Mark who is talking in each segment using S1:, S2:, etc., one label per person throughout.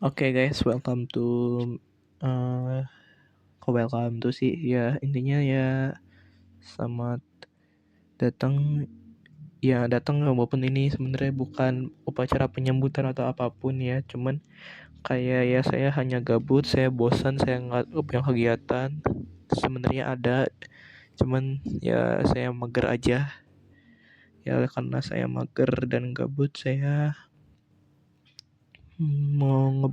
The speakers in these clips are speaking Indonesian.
S1: Oke guys, welcome to eh kok welcome to sih ya intinya ya selamat datang datang walaupun ini sebenarnya bukan upacara penyambutan atau apapun ya, cuman kayak ya saya hanya gabut, saya bosan, saya nggak punya kegiatan. Sebenarnya ada, cuman ya saya mager aja. Ya karena saya mager dan gabut, saya mau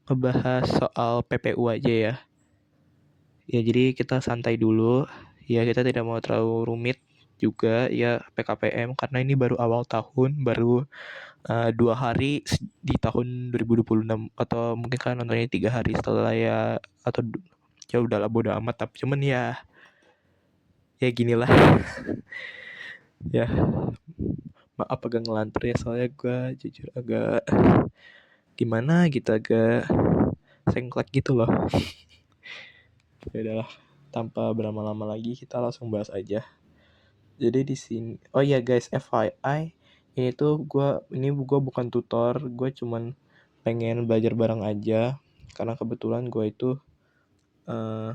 S1: ngebahas soal PPU aja ya. Ya jadi kita santai dulu. Ya kita tidak mau terlalu rumit juga ya PKPM karena ini baru awal tahun, baru 2 hari di tahun 2026 atau mungkin kan nontonnya 3 hari setelah ya atau ya udahlah bodo amat tapi cuman ya ginilah ya maaf agak ngelantur ya soalnya gue jujur agak gimana gitu agak sengklek gitu loh. Ya udahlah tanpa berlama-lama lagi kita langsung bahas aja. Jadi di sini, oh ya guys, FYI, ini gue bukan tutor, gue cuman pengen belajar bareng aja, karena kebetulan gue itu, uh,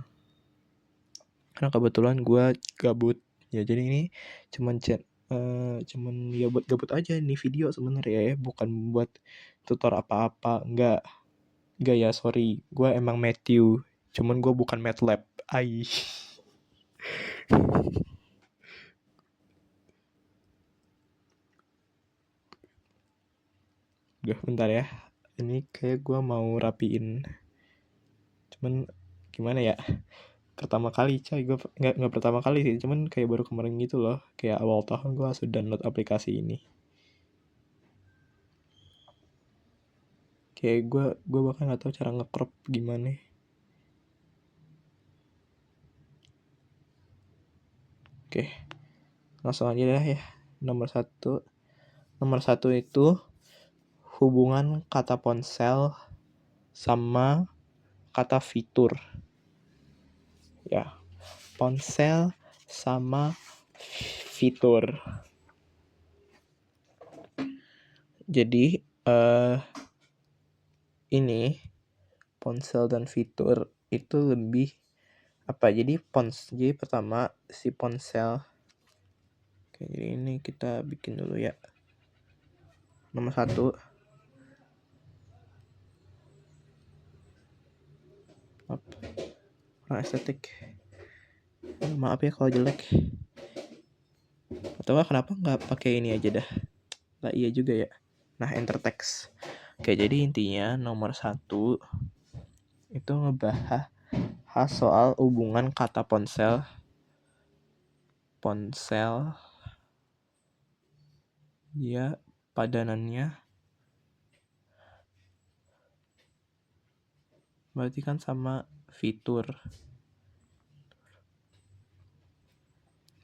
S1: karena kebetulan gue gabut, ya jadi ini cuman cuman ya buat gabut aja nih video sebenarnya ya, bukan buat tutor apa-apa, enggak ya sorry, gue emang Matthew, cuman gue bukan MATLAB, Udah bentar ya, ini kayak gue mau rapiin, cuman gimana ya, pertama kali coy, gue nggak pertama kali sih, cuman kayak baru kemarin gitu loh, kayak awal tahun gue langsung download aplikasi ini. Kayak gue bahkan nggak tahu cara nge-crop gimana. Oke, langsung aja dah ya. Nomor satu itu hubungan kata ponsel sama kata fitur. Ya, ponsel sama fitur. Jadi ini ponsel dan fitur itu lebih apa? Jadi pertama si ponsel. Oke, jadi ini kita bikin dulu ya. Nomor 1. Kurang estetik. Maaf ya kalau jelek. Atau kenapa nggak pakai ini aja dah? Lah iya juga ya. Nah, enter text. Oke, jadi intinya nomor 1 itu ngebahas soal hubungan kata ponsel ya padanannya berarti kan sama fitur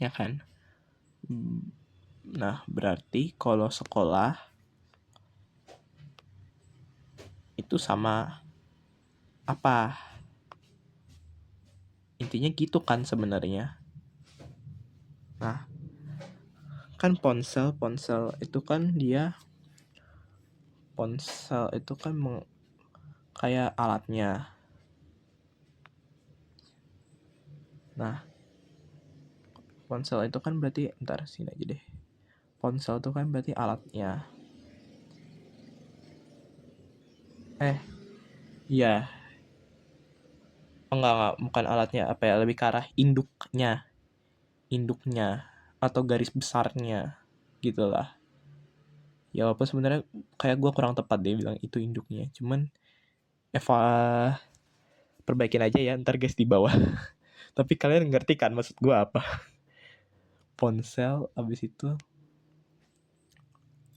S1: ya kan. Nah, berarti kalau sekolah itu sama apa? Intinya gitu kan sebenarnya. Nah, kan ponsel itu kan kayak alatnya. Nah, ponsel itu kan berarti sini aja deh. Ponsel itu kan berarti alatnya. Iya. Enggak, bukan alatnya, apa ya, lebih ke arah induknya atau garis besarnya gitulah. Ya walaupun sebenarnya kayak gue kurang tepat deh bilang itu induknya, cuman perbaikin aja ya ntar guys di bawah. Tapi kalian ngerti kan maksud gue apa? Ponsel abis itu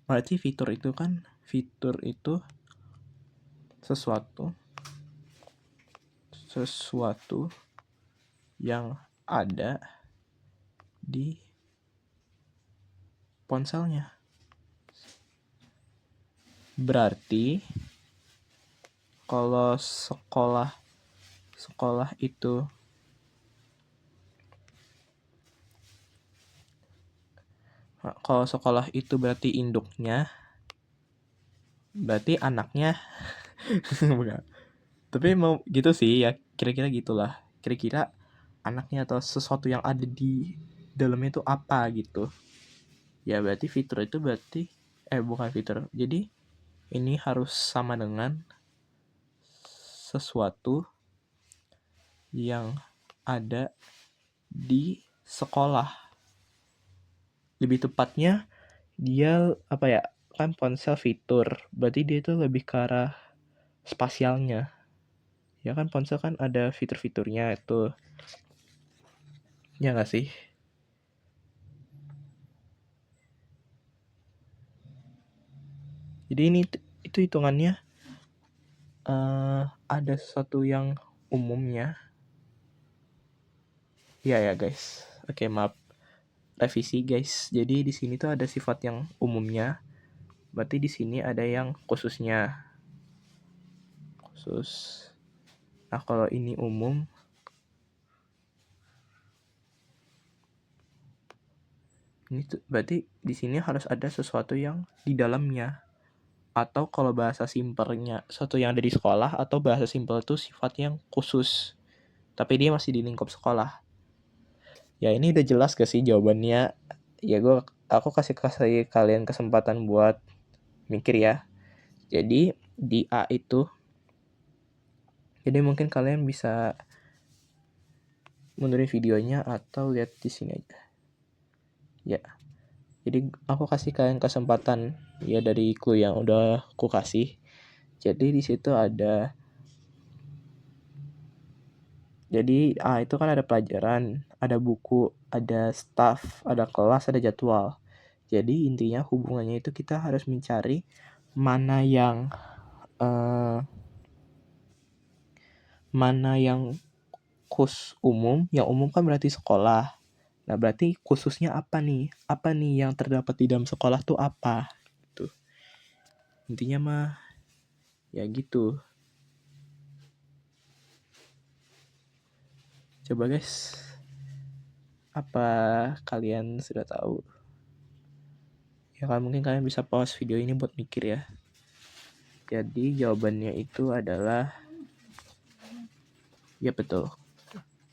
S1: berarti fitur itu sesuatu yang ada di ponselnya. Berarti kalau sekolah itu berarti induknya, berarti anaknya Enggak. Tapi mau gitu sih ya, kira-kira gitulah. Kira-kira anaknya atau sesuatu yang ada di dalamnya itu apa gitu. Ya berarti fitur itu berarti bukan fitur. Jadi ini harus sama dengan sesuatu yang ada di sekolah. Lebih tepatnya dia apa ya? Kan ponsel fitur. Berarti dia itu lebih ke arah spasialnya. Ya kan ponsel kan ada fitur-fiturnya itu. Ya nggak sih? Jadi ini itu hitungannya ada sesuatu yang umumnya. Iya ya guys. Oke maaf. Revisi guys. Jadi di sini tuh ada sifat yang umumnya. Berarti di sini ada yang khususnya. Khusus. Nah kalau ini umum, ini tuh berarti di sini harus ada sesuatu yang di dalamnya. Atau kalau bahasa simpelnya sesuatu yang ada di sekolah, atau bahasa simpel itu sifat yang khusus. Tapi dia masih di lingkup sekolah. Ya ini udah jelas gak sih jawabannya? Ya aku kasih kalian kesempatan buat mikir ya. Jadi di A itu, jadi mungkin kalian bisa mundurin videonya atau lihat di sini aja. Ya. Jadi aku kasih kalian kesempatan ya dari clue yang udah aku kasih. Jadi di situ ada, jadi itu kan ada pelajaran, ada buku, ada staff, ada kelas, ada jadwal. Jadi intinya hubungannya itu kita harus mencari mana yang umum. Yang umum kan berarti sekolah. Nah berarti khususnya apa nih? Apa nih yang terdapat di dalam sekolah tuh apa? Tuh. Intinya mah ya gitu. Coba guys, apa kalian sudah tahu? Ya kan mungkin kalian bisa pause video ini buat mikir ya. Jadi jawabannya itu adalah, ya betul,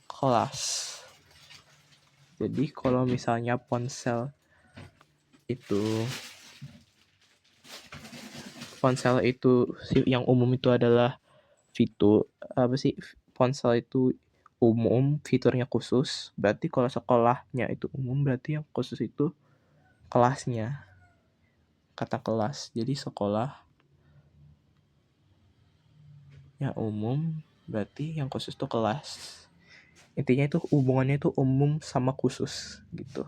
S1: kelas. Jadi kalau misalnya ponsel itu yang umum itu adalah fitur apa sih, ponsel itu umum, fiturnya khusus. Berarti kalau sekolahnya itu umum, berarti yang khusus itu kelasnya. Kata kelas. Jadi sekolah yang umum, berarti yang khusus itu kelas. Intinya itu hubungannya itu umum sama khusus gitu.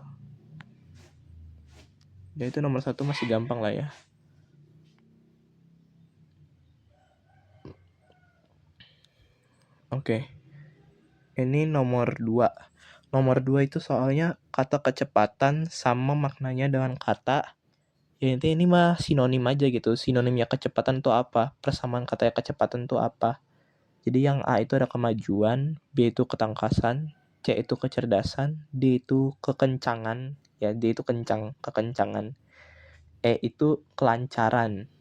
S1: Dan itu nomor 1 masih gampang lah ya. Oke. Ini nomor 2. Nomor 2 itu soalnya kata kecepatan sama maknanya dengan kata. Ya intinya ini mah sinonim aja gitu. Sinonimnya kecepatan itu apa? Persamaan kata kecepatan itu apa? Jadi yang A itu ada kemajuan, B itu ketangkasan, C itu kecerdasan, D itu kekencangan. Ya D itu kencang, kekencangan. E itu kelancaran.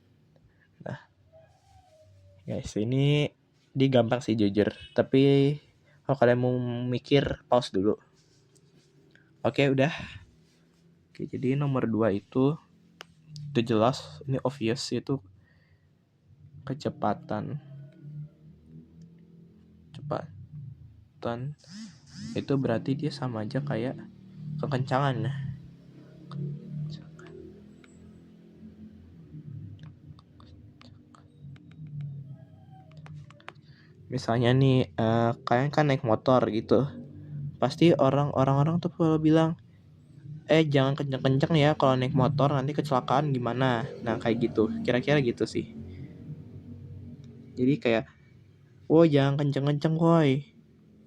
S1: Nah, guys, ini gampang sih jujur. Tapi kalau kalian mau mikir, pause dulu. Oke, udah. Oke, jadi nomor 2 itu udah jelas, ini obvious, itu kecepatan. Kecepatan itu berarti dia sama aja kayak kekencangan. Misalnya nih, kalian kan naik motor gitu. Pasti orang-orang tuh kalau bilang, jangan kenceng-kenceng ya kalau naik motor, nanti kecelakaan gimana. Nah kayak gitu, kira-kira gitu sih. Jadi kayak, jangan kenceng-kenceng woi.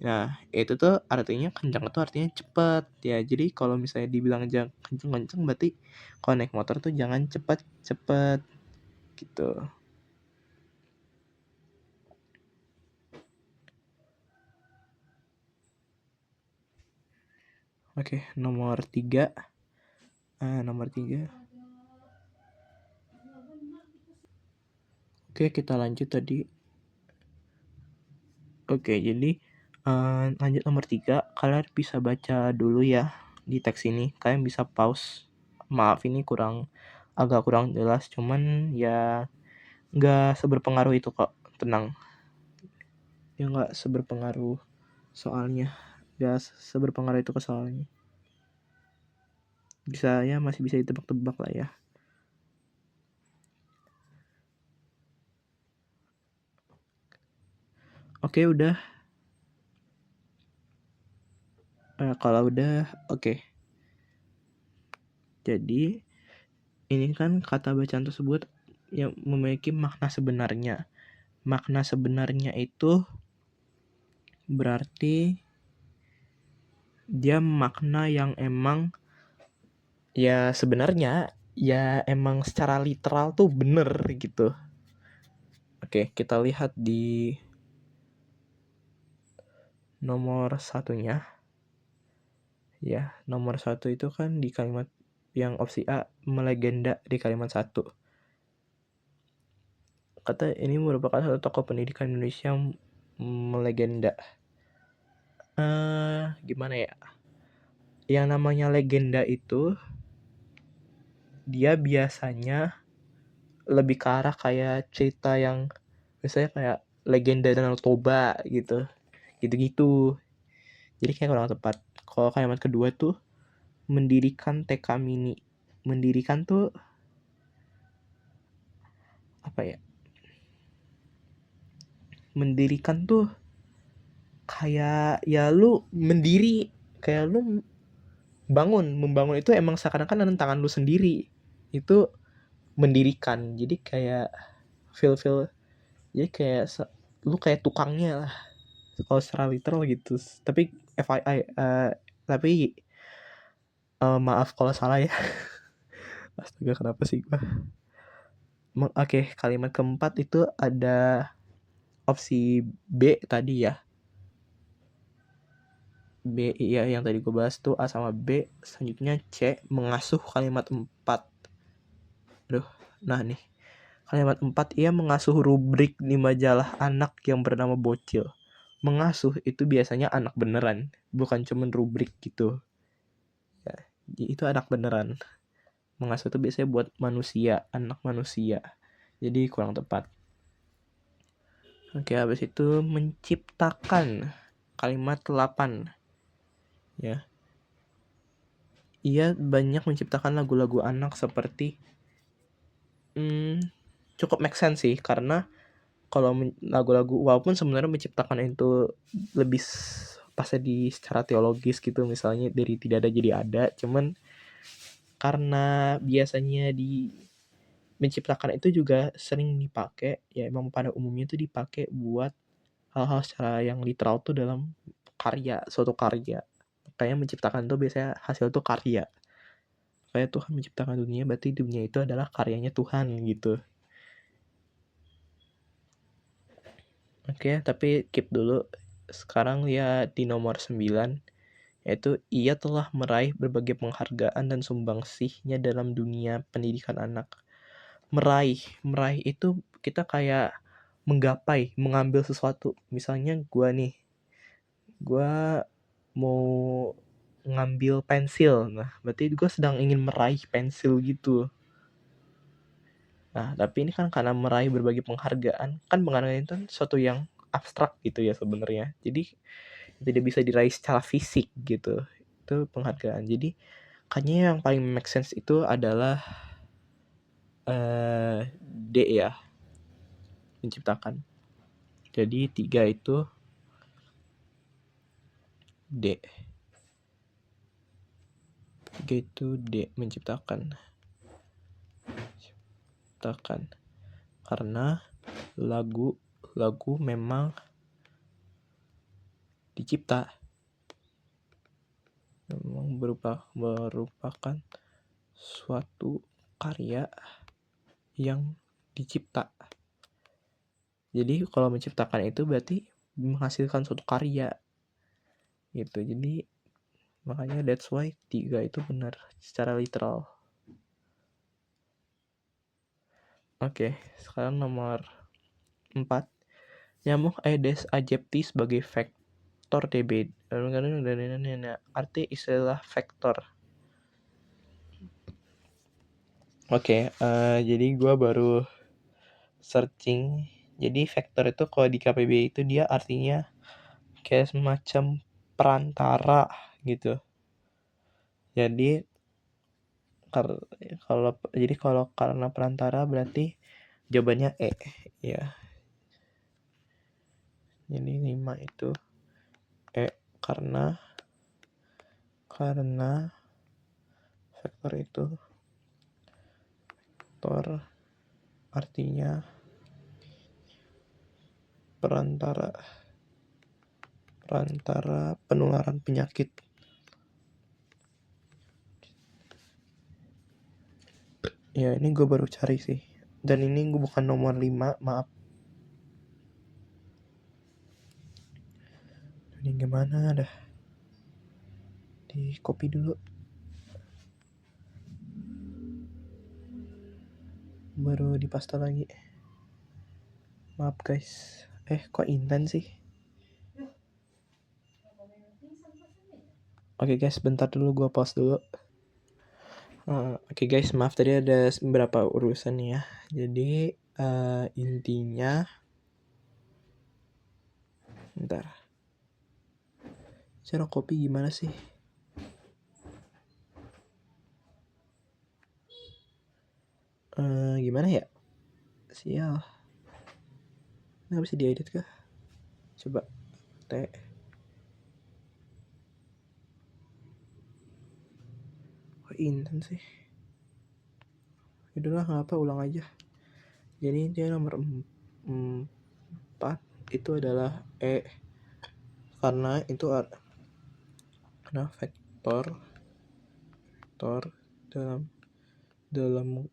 S1: Nah itu tuh artinya kenceng itu artinya cepet ya. Jadi kalau misalnya dibilang jangan kenceng-kenceng, berarti kalau naik motor tuh jangan cepet-cepet gitu. Oke, nomor 3. Nomor 3. Oke, kita lanjut tadi. Oke, jadi lanjut nomor 3, kalian bisa baca dulu ya di teks ini. Kalian bisa pause. Maaf ini agak kurang jelas, cuman ya nggak seberpengaruh itu kok. Tenang, ya nggak seberpengaruh soalnya. Nggak seberpengaruh itu ke soalnya. Masih bisa ditebak-tebak lah ya. Oke, udah. Kalau udah, oke. Jadi, ini kan kata bacaan tersebut yang memiliki makna sebenarnya. Makna sebenarnya itu berarti dia makna yang emang ya sebenarnya ya emang secara literal tuh bener gitu. Oke, kita lihat di nomor satunya. Ya, nomor 1 itu kan di kalimat yang opsi A, melegenda di kalimat 1. Kata ini merupakan satu tokoh pendidikan Indonesia yang melegenda. Gimana ya? Yang namanya legenda itu dia biasanya lebih ke arah kayak cerita yang misalnya kayak legenda Danau Toba gitu. Gitu-gitu. Jadi kayak kurang tepat. Kalau kalimat kedua tuh mendirikan TK Mini. Mendirikan tuh apa ya? Mendirikan tuh kayak ya lu mendiri, kayak lu membangun itu emang seakan-akan dengan tangan lu sendiri. Itu mendirikan. Jadi kayak feel jadi kayak lu kayak tukangnya lah kalau secara literal gitu. Tapi FYI tapi maaf kalau salah ya. Astaga, kenapa sih gua? Oke, kalimat keempat itu ada opsi B tadi ya. B ya yang tadi gue bahas tuh A sama B. Selanjutnya C, mengasuh kalimat 4. Aduh, nah nih. Kalimat 4, ia mengasuh rubrik di majalah anak yang bernama Bocil. Mengasuh itu biasanya anak beneran, bukan cuman rubrik gitu. Ya, itu anak beneran. Mengasuh itu biasanya buat manusia, anak manusia. Jadi kurang tepat. Oke, habis itu menciptakan kalimat 8. Ya. Ia banyak menciptakan lagu-lagu anak seperti cukup make sense sih, karena kalau lagu-lagu walaupun sebenarnya menciptakan itu lebih pasnya di secara teologis gitu, misalnya dari tidak ada jadi ada, cuman karena biasanya di menciptakan itu juga sering dipakai, ya emang pada umumnya itu dipakai buat hal-hal secara yang literal tuh dalam suatu karya. Kayak menciptakan tuh biasanya hasil tuh karya. Kayak Tuhan menciptakan dunia, berarti dunia itu adalah karyanya Tuhan gitu. Oke, tapi keep dulu. Sekarang lihat di nomor 9, yaitu ia telah meraih berbagai penghargaan dan sumbangsihnya dalam dunia pendidikan anak. Meraih itu kita kayak menggapai, mengambil sesuatu. Misalnya gue mau ngambil pensil. Nah, berarti gue sedang ingin meraih pensil gitu. Nah, tapi ini kan karena meraih berbagai penghargaan, kan penghargaan itu kan sesuatu yang abstrak gitu ya sebenarnya. Jadi tidak bisa diraih secara fisik gitu. Itu penghargaan. Jadi kayaknya yang paling make sense itu adalah D ya, menciptakan. Jadi 3 itu D. 3 itu D, menciptakan. Karena lagu memang dicipta, memang merupakan suatu karya yang dicipta. Jadi kalau menciptakan itu berarti menghasilkan suatu karya gitu. Jadi makanya that's why 3 itu benar secara literal. Oke, sekarang nomor 4. Nyamuk Aedes aegypti sebagai vektor TB. Arti istilah vektor. Oke, jadi gue baru searching. Jadi vektor itu kalau di KPBI itu dia artinya kayak semacam perantara gitu. Jadi kalau karena perantara berarti jawabannya E ya. Jadi 5 itu E karena vektor itu vektor artinya perantara penularan penyakit. Ya ini gue baru cari sih. Dan ini gue bukan nomor 5, maaf. Ini gimana dah? Di copy dulu. Baru di paste lagi. Maaf guys. Kok Intan sih? Oke guys, bentar dulu gue pause dulu. Oke guys, maaf tadi ada beberapa urusan ya. Jadi intinya, bentar. Cara copy gimana sih? Gimana ya? Sial. Nggak bisa diedit kah? Coba T. Kok Intan sih? Udahlah, nggak apa, ulang aja. Jadi dia nomor 4 itu adalah E karena itu karena vektor dalam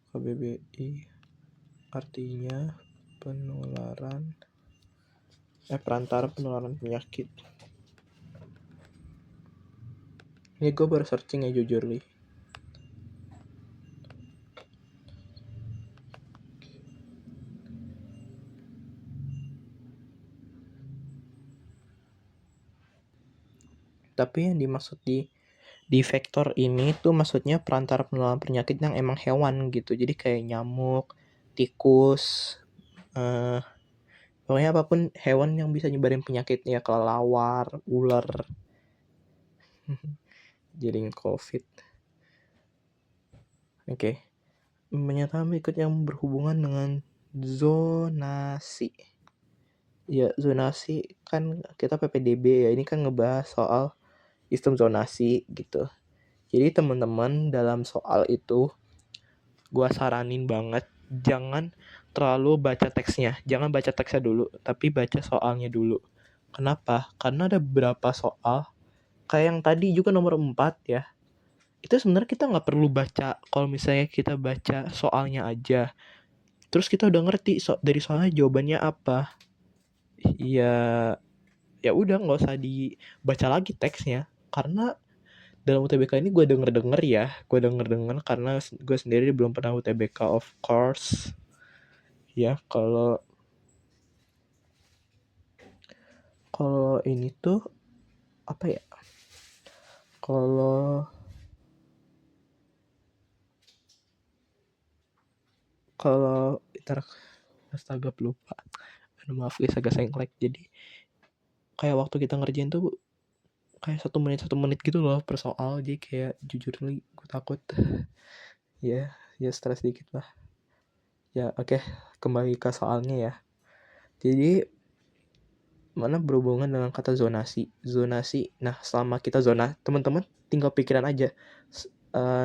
S1: KBBI artinya perantara penularan penyakit. Ini gue baru searching ya, jujur nih. Tapi yang dimaksud di vektor ini tuh maksudnya perantara penularan penyakit yang emang hewan gitu. Jadi kayak nyamuk, tikus, pokoknya apapun hewan yang bisa nyebarin penyakit ya, kelelawar, ular. Jadi COVID. Oke. Menyatakan berikut yang berhubungan dengan zonasi. Ya, zonasi kan kita PPDB ya. Ini kan ngebahas soal sistem zonasi gitu. Jadi teman-teman dalam soal itu gua saranin banget jangan terlalu baca teksnya. Jangan baca teksnya dulu, tapi baca soalnya dulu. Kenapa? Karena ada beberapa soal kayak yang tadi juga nomor 4 ya. Itu sebenarnya kita nggak perlu baca. Kalau misalnya kita baca soalnya aja, terus kita udah ngerti dari soalnya jawabannya apa, ya udah nggak usah dibaca lagi teksnya. Karena dalam UTBK ini gue denger karena gue sendiri belum pernah UTBK of course ya. Kalau ini tuh apa ya, kalau astaga lupa, maaf guys agak sengklek. Jadi kayak waktu kita ngerjain tuh kayak 1 menit gitu loh per soal. Jadi kayak jujur nih gue takut ya stres dikit lah ya. Oke, kembali ke soalnya ya. Jadi mana berhubungan dengan kata zonasi. Nah selama kita teman-teman tinggal pikiran aja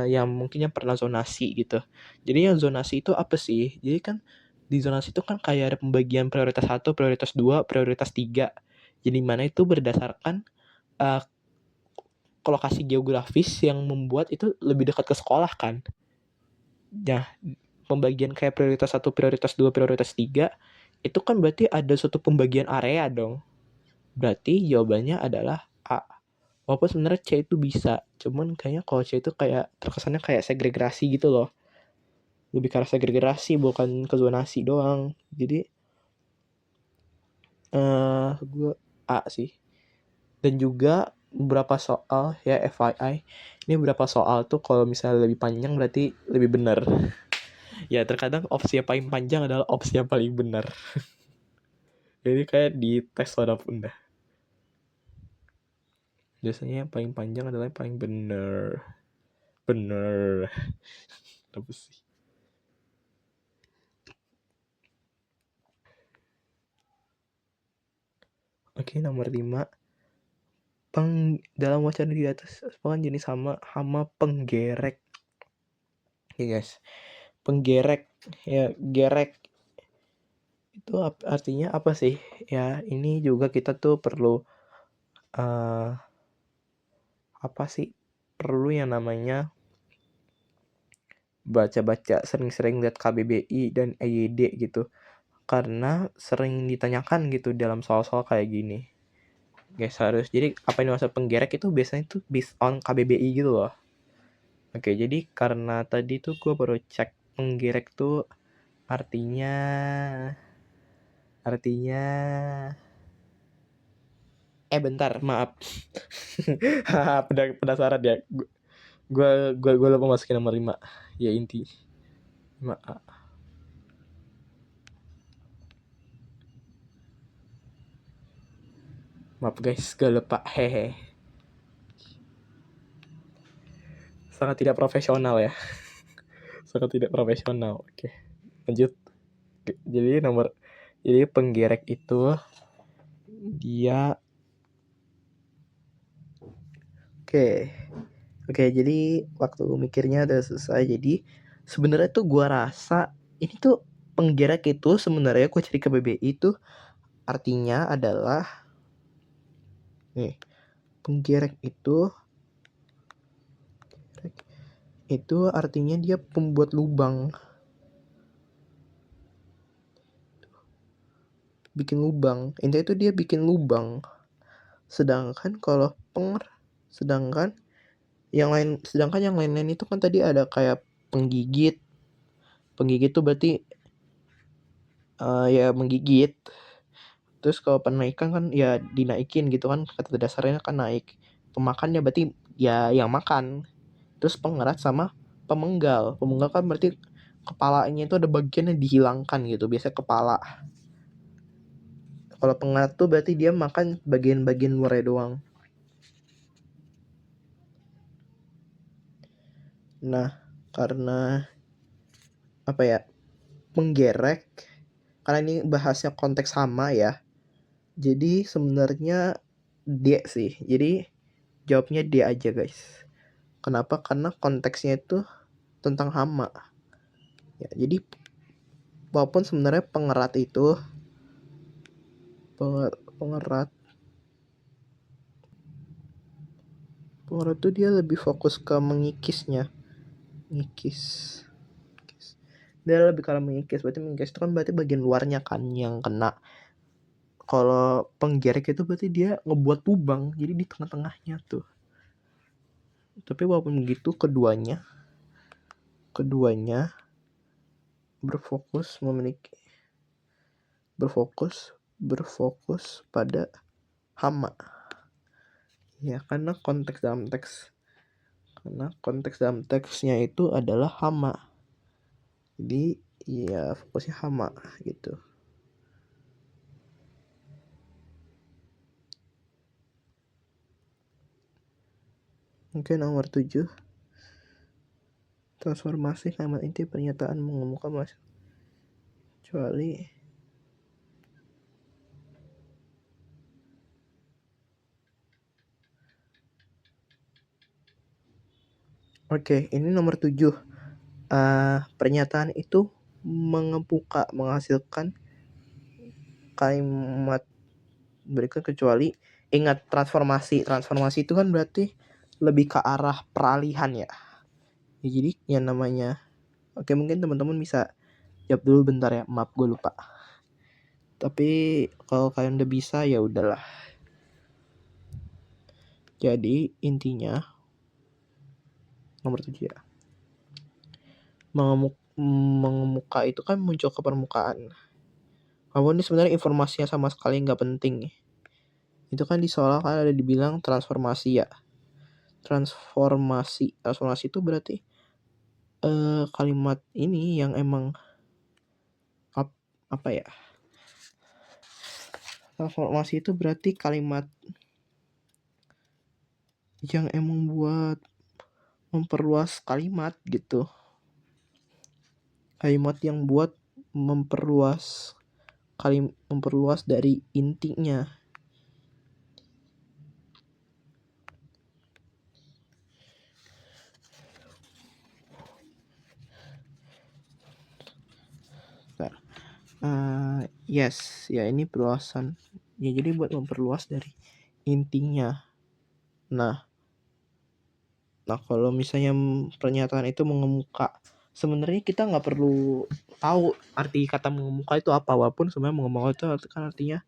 S1: yang mungkinnya pernah zonasi gitu. Jadi yang zonasi itu apa sih? Jadi kan di zonasi itu kan kayak ada pembagian prioritas 1, prioritas 2, prioritas 3. Jadi mana itu berdasarkan lokasi geografis yang membuat itu lebih dekat ke sekolah kan. Nah, pembagian kayak prioritas 1, prioritas 2, prioritas 3 itu kan berarti ada suatu pembagian area dong. Berarti jawabannya adalah A. Walaupun sebenarnya C itu bisa, cuman kayaknya kalau C itu kayak terkesannya kayak segregasi gitu loh. lebih ke arah segregasi bukan ke zonasi doang. Jadi gue A sih. Dan juga beberapa soal ya FYI, ini beberapa soal tuh kalau misalnya lebih panjang berarti lebih benar. Ya terkadang opsi yang paling panjang adalah opsi yang paling benar. Jadi kayak di tes pun dah. Biasanya yang paling panjang adalah yang paling benar. Bener. Apa sih? Oke, nomor 5. Dalam wacana di atas merupakan jenis hama penggerek. Ya guys, penggerek ya, gerek itu artinya apa sih? Ya ini juga kita tuh perlu apa sih? Perlu yang namanya baca-baca, sering-sering lihat KBBI dan EYD gitu. Karena sering ditanyakan gitu dalam soal-soal kayak gini. Guys harus, jadi apa yang dimaksud penggerek itu biasanya tuh based on KBBI gitu loh. Oke, jadi karena tadi tuh gue baru cek penggerek tuh artinya bentar, maaf. Penasaran ya. Gue lupa masukin nomor 5. Ya inti 5A. Maaf guys, gue lupa. Hehe. Sangat tidak profesional ya. Sangat tidak profesional. Oke, lanjut. Jadi penggerek itu dia Oke, jadi waktu mikirnya udah selesai. Jadi sebenarnya tuh gua rasa ini tuh penggerak itu sebenarnya gua cari ke KBBI itu artinya adalah nih, penggerak itu artinya dia pembuat lubang. Bikin lubang. Intinya itu dia bikin lubang. Sedangkan yang lain-lain itu kan tadi ada kayak penggigit. Penggigit tuh berarti ya menggigit. Terus kalau penaikan kan ya dinaikin gitu kan, kata dasarnya kan naik. Pemakannya berarti ya yang makan. Terus pengerat sama pemenggal. Pemenggal kan berarti kepalanya itu ada bagian yang dihilangkan gitu, biasanya kepala. Kalau pengerat tuh berarti dia makan bagian-bagian luarnya doang. Nah, karena apa ya, penggerek, karena ini bahasnya konteks sama ya, jadi sebenarnya D sih. Jadi jawabnya D aja guys. Kenapa? Karena konteksnya itu tentang hama. Ya, jadi walaupun sebenarnya pengerat itu tuh dia lebih fokus ke mengikis. Dia lebih kalau mengikis. Berarti mengikis itu kan berarti bagian luarnya kan yang kena. Kalau penggerek itu berarti dia ngebuat lubang, jadi di tengah-tengahnya tuh. Tapi walaupun begitu keduanya berfokus pada hama. Ya, karena konteks dalam teksnya itu adalah hama. Jadi ya fokusnya hama gitu. Oke, nomor 7. Transformasi kalimat inti pernyataan mengemukakan mas. Kecuali Oke, ini nomor 7. Pernyataan itu menghasilkan kalimat berikut kecuali ingat transformasi itu kan berarti lebih ke arah peralihan ya. Jadi yang namanya mungkin teman-teman bisa jawab dulu bentar ya, maaf gue lupa. Tapi kalau kalian udah bisa ya udahlah. Jadi intinya nomor 7 ya, mengemuka itu kan muncul ke permukaan. Walaupun ini sebenarnya informasinya sama sekali nggak penting. Itu kan seolah kan ada dibilang transformasi ya. Transformasi itu berarti kalimat ini yang emang apa ya? Transformasi itu berarti kalimat yang emang buat memperluas kalimat gitu. Kalimat yang buat memperluas dari intinya. Yes, ya ini perluasan. Ya jadi buat memperluas dari intinya. Nah kalau misalnya pernyataan itu mengemuka, sebenarnya kita nggak perlu tahu arti kata mengemuka itu apa, walaupun sebenarnya mengemuka itu kan artinya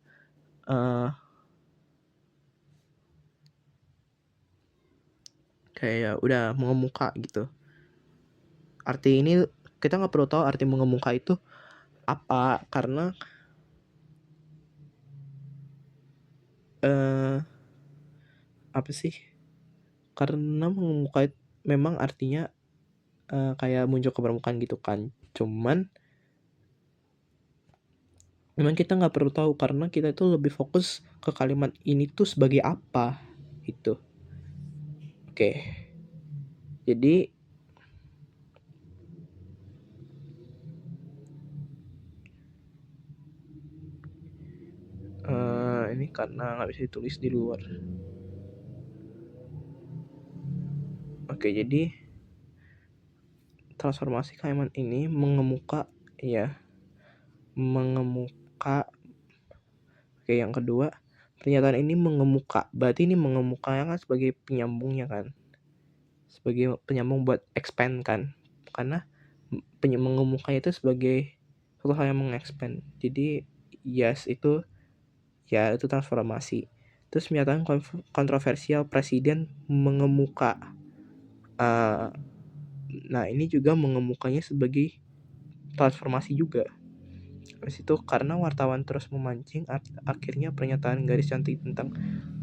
S1: kayak udah mengemuka gitu. Arti ini kita nggak perlu tahu arti mengemuka itu apa, karena apa sih? Karena mengemuka memang artinya kayak muncul ke permukaan gitu kan. Cuman memang kita nggak perlu tahu karena kita itu lebih fokus ke kalimat ini tuh sebagai apa gitu. Oke. Jadi ini karena nggak bisa ditulis di luar. Oke, jadi transformasi kalimat ini mengemuka ya. Mengemuka. Oke, yang kedua, pernyataan ini mengemuka. Berarti ini mengemuka kan sebagai penyambungnya kan. Sebagai penyambung buat expand kan. Karena mengemuka itu sebagai suatu hal yang mengexpand. Jadi yes itu transformasi. Terus pernyataan kontroversial presiden mengemuka. Nah ini juga mengemukanya sebagai transformasi juga. Terus itu karena wartawan terus memancing, akhirnya pernyataan garis cantik tentang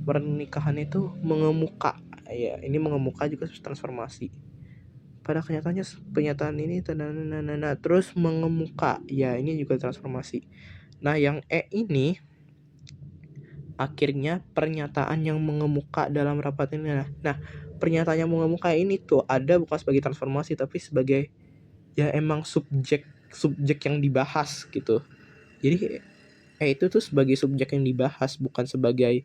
S1: pernikahan itu mengemuka. Ya, ini mengemuka juga transformasi. Pada kenyataannya pernyataan ini terus mengemuka. Ya, ini juga transformasi. Nah, yang ini akhirnya pernyataan yang mengemuka dalam rapat ini. Nah, pernyataan yang mengemuka ini tuh ada bukan sebagai transformasi tapi sebagai ya emang subjek yang dibahas gitu. Jadi itu tuh sebagai subjek yang dibahas, bukan sebagai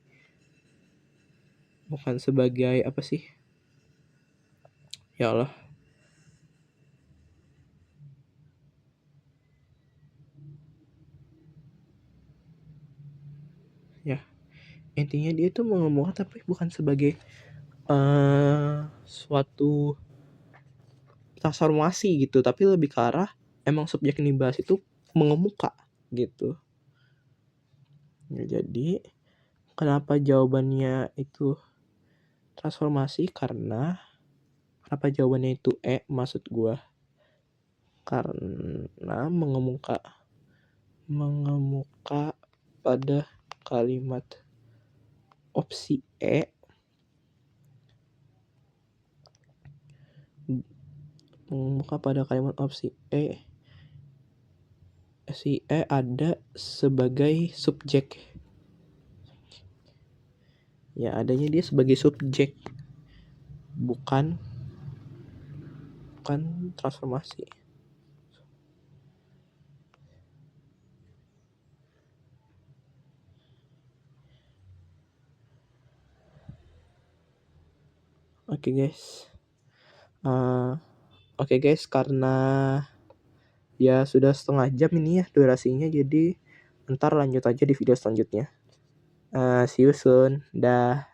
S1: apa sih? Ya Allah. Ya. Intinya dia tuh mengemuka tapi bukan sebagai suatu transformasi gitu, tapi lebih ke arah emang subjek yang dibahas itu mengemuka gitu. Ya, jadi kenapa jawabannya itu transformasi? Karena kenapa jawabannya itu maksud gua karena mengemuka pada kalimat opsi mengemuka pada kalimat opsi si ada sebagai subjek. Ya, adanya dia sebagai subjek, bukan transformasi. Oke guys, karena ya sudah setengah jam ini ya durasinya, jadi ntar lanjut aja di video selanjutnya. See you soon. Dah.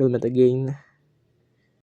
S1: We'll meet again.